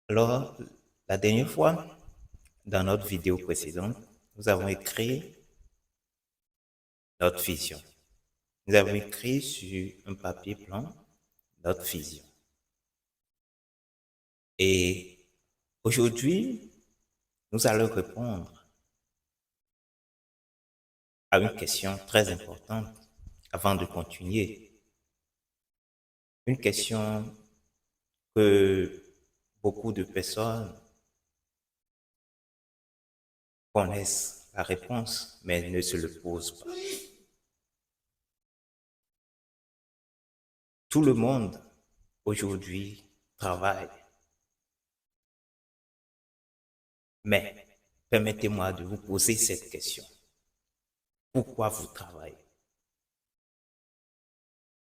Alors, la dernière fois, dans notre vidéo précédente, nous avons écrit notre vision. Nous avons écrit sur un papier blanc notre vision. Et aujourd'hui, nous allons répondre à une question très importante avant de continuer. Une question que beaucoup de personnes connaissent la réponse, mais ne se le posent pas. Tout le monde aujourd'hui travaille. Mais permettez-moi de vous poser cette question. Pourquoi vous travaillez?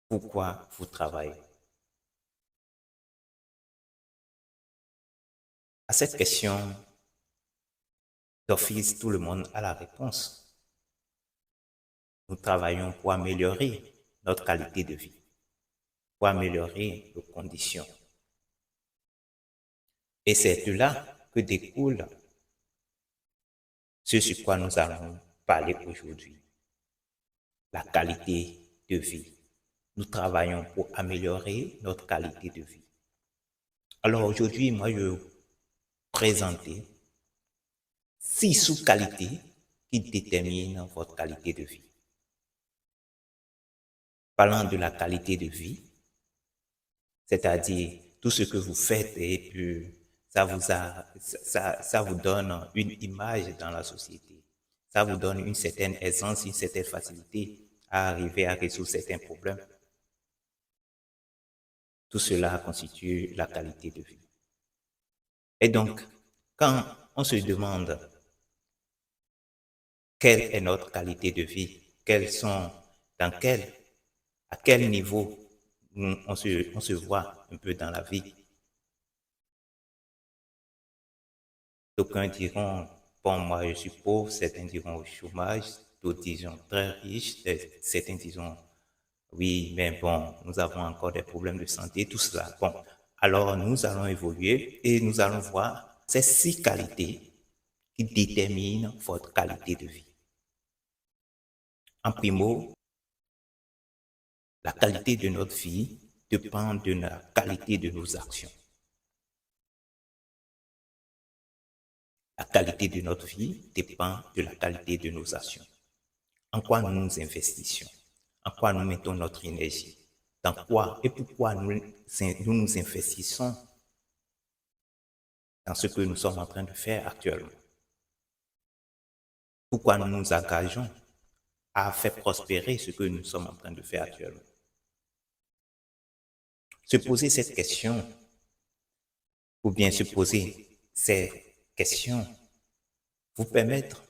Pourquoi vous travaillez? À cette question, d'office, tout le monde a la réponse. Nous travaillons pour améliorer notre qualité de vie, pour améliorer nos conditions. Et c'est de là que découle ce sur quoi nous allons parler aujourd'hui, la qualité de vie. Nous travaillons pour améliorer notre qualité de vie. Alors aujourd'hui, moi, je vais vous présenter 6 sous-qualités qui déterminent votre qualité de vie. Parlant de la qualité de vie, c'est-à-dire tout ce que vous faites et puis ça vous donne une image dans la société. Ça vous donne une certaine aisance, une certaine facilité à arriver à résoudre certains problèmes. Tout cela constitue la qualité de vie. Et donc, quand on se demande quelle est notre qualité de vie, à quel niveau on se voit un peu dans la vie. D'aucuns diront, bon, moi je suis pauvre, certains diront au chômage, d'autres diront très riche, certains diront, oui, mais bon, nous avons encore des problèmes de santé, tout cela. Bon, alors nous allons évoluer et nous allons voir ces 6 qualités qui déterminent votre qualité de vie. En primo, la qualité de notre vie dépend de la qualité de nos actions. La qualité de notre vie dépend de la qualité de nos actions. En quoi nous nous investissons? En quoi nous mettons notre énergie? Dans quoi et pourquoi nous nous investissons dans ce que nous sommes en train de faire actuellement? Pourquoi nous nous engageons à faire prospérer ce que nous sommes en train de faire actuellement? Se poser cette question, ou bien se poser ces questions, vous permettre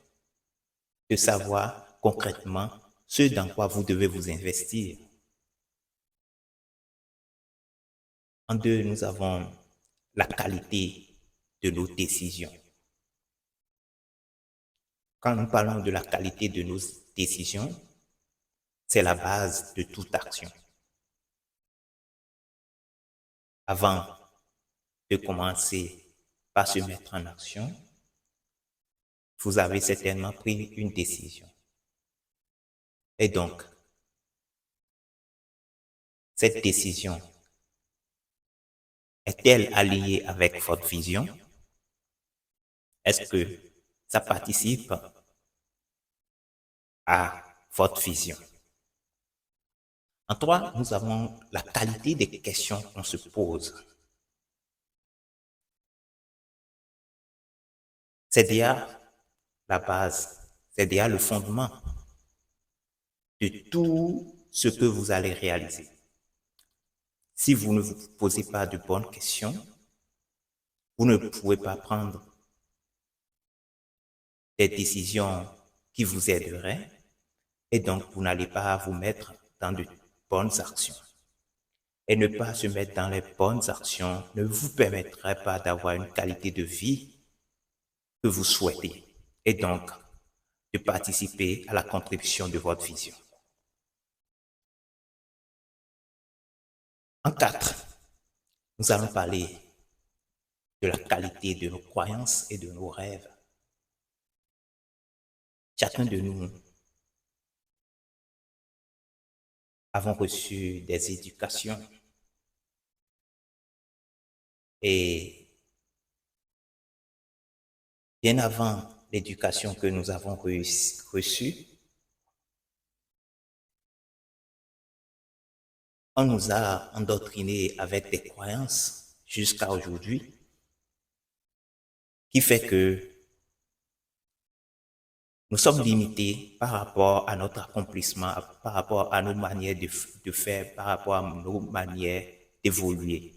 de savoir concrètement ce dans quoi vous devez vous investir. En deux, nous avons la qualité de nos décisions. Quand nous parlons de la qualité de nos décisions, c'est la base de toute action. Avant de commencer par se mettre en action, vous avez certainement pris une décision. Et donc, cette décision est-elle alliée avec votre vision? Est-ce que ça participe à votre vision? En trois, nous avons la qualité des questions qu'on se pose. C'est déjà la base, c'est déjà le fondement de tout ce que vous allez réaliser. Si vous ne vous posez pas de bonnes questions, vous ne pouvez pas prendre des décisions qui vous aideraient et donc vous n'allez pas vous mettre dans de bonnes actions. Et ne pas se mettre dans les bonnes actions ne vous permettrait pas d'avoir une qualité de vie que vous souhaitez et donc de participer à la contribution de votre vision. En 4, nous allons parler de la qualité de nos croyances et de nos rêves. Chacun de nous avons reçu des éducations et bien avant l'éducation que nous avons reçue, on nous a endoctrinés avec des croyances jusqu'à aujourd'hui, qui fait que nous sommes limités par rapport à notre accomplissement, par rapport à nos manières de faire, par rapport à nos manières d'évoluer.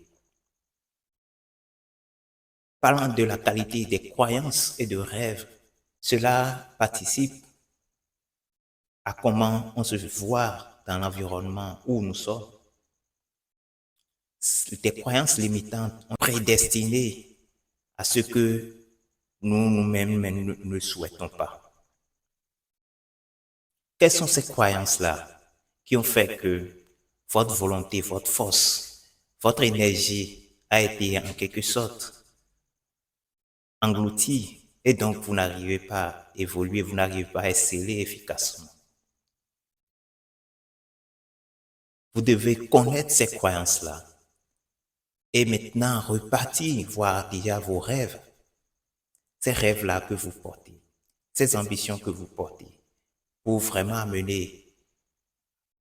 Parlant de la qualité des croyances et de rêves, cela participe à comment on se voit dans l'environnement où nous sommes. Des croyances limitantes sont prédestinées à ce que nous-mêmes ne souhaitons pas. Quelles sont ces croyances-là qui ont fait que votre volonté, votre force, votre énergie a été en quelque sorte engloutie et donc vous n'arrivez pas à évoluer, vous n'arrivez pas à exceller efficacement? Vous devez connaître ces croyances-là et maintenant repartir voir déjà vos rêves, ces rêves-là que vous portez, ces ambitions que vous portez, pour vraiment amener,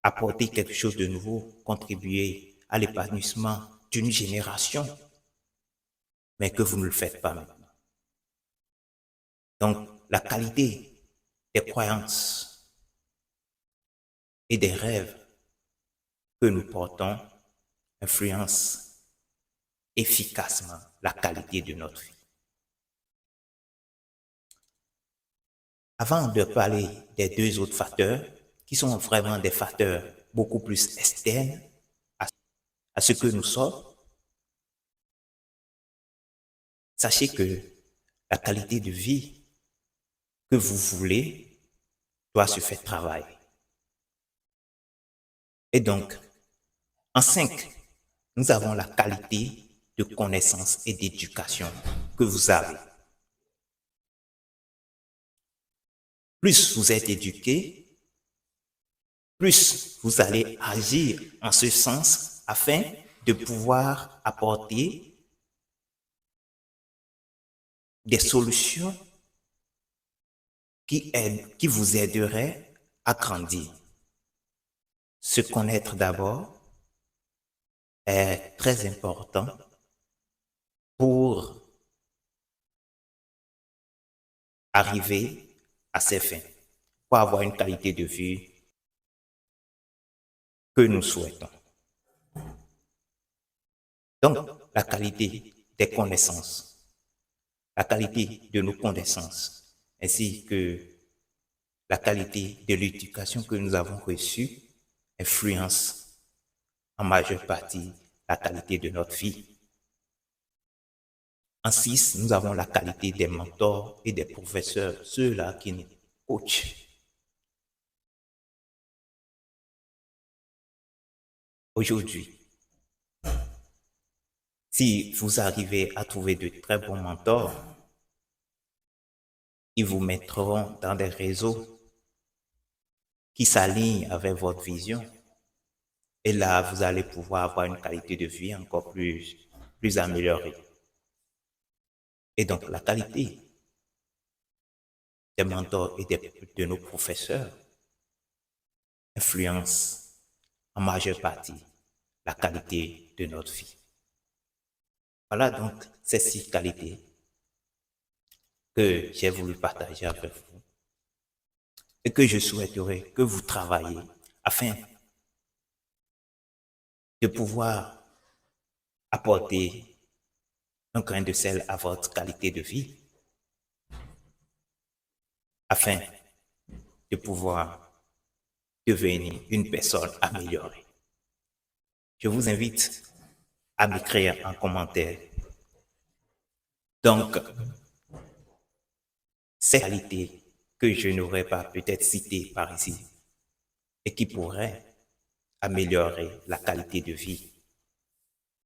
apporter quelque chose de nouveau, contribuer à l'épanouissement d'une génération, mais que vous ne le faites pas maintenant. Donc, la qualité des croyances et des rêves que nous portons influence efficacement la qualité de notre vie. Avant de parler des deux autres facteurs, qui sont vraiment des facteurs beaucoup plus externes à ce que nous sommes, sachez que la qualité de vie que vous voulez doit se faire travailler. Et donc, en 5, nous avons la qualité de connaissance et d'éducation que vous avez. Plus vous êtes éduqué, plus vous allez agir en ce sens afin de pouvoir apporter des solutions qui vous aideraient à grandir. Se connaître d'abord est très important pour arriver à ses fins, pour avoir une qualité de vie que nous souhaitons. Donc, la qualité des connaissances, la qualité de nos connaissances, ainsi que la qualité de l'éducation que nous avons reçue influence en majeure partie la qualité de notre vie. En 6, nous avons la qualité des mentors et des professeurs, ceux-là qui nous coachent. Aujourd'hui, si vous arrivez à trouver de très bons mentors, ils vous mettront dans des réseaux qui s'alignent avec votre vision. Et là, vous allez pouvoir avoir une qualité de vie encore plus améliorée. Et donc, la qualité des mentors et de nos professeurs influence en majeure partie la qualité de notre vie. Voilà donc ces 6 qualités que j'ai voulu partager avec vous et que je souhaiterais que vous travailliez afin de pouvoir apporter un grain de sel à votre qualité de vie, afin de pouvoir devenir une personne améliorée. Je vous invite à m'écrire en commentaire. Donc, ces qualités que je n'aurais pas peut-être citées par ici et qui pourraient améliorer la qualité de vie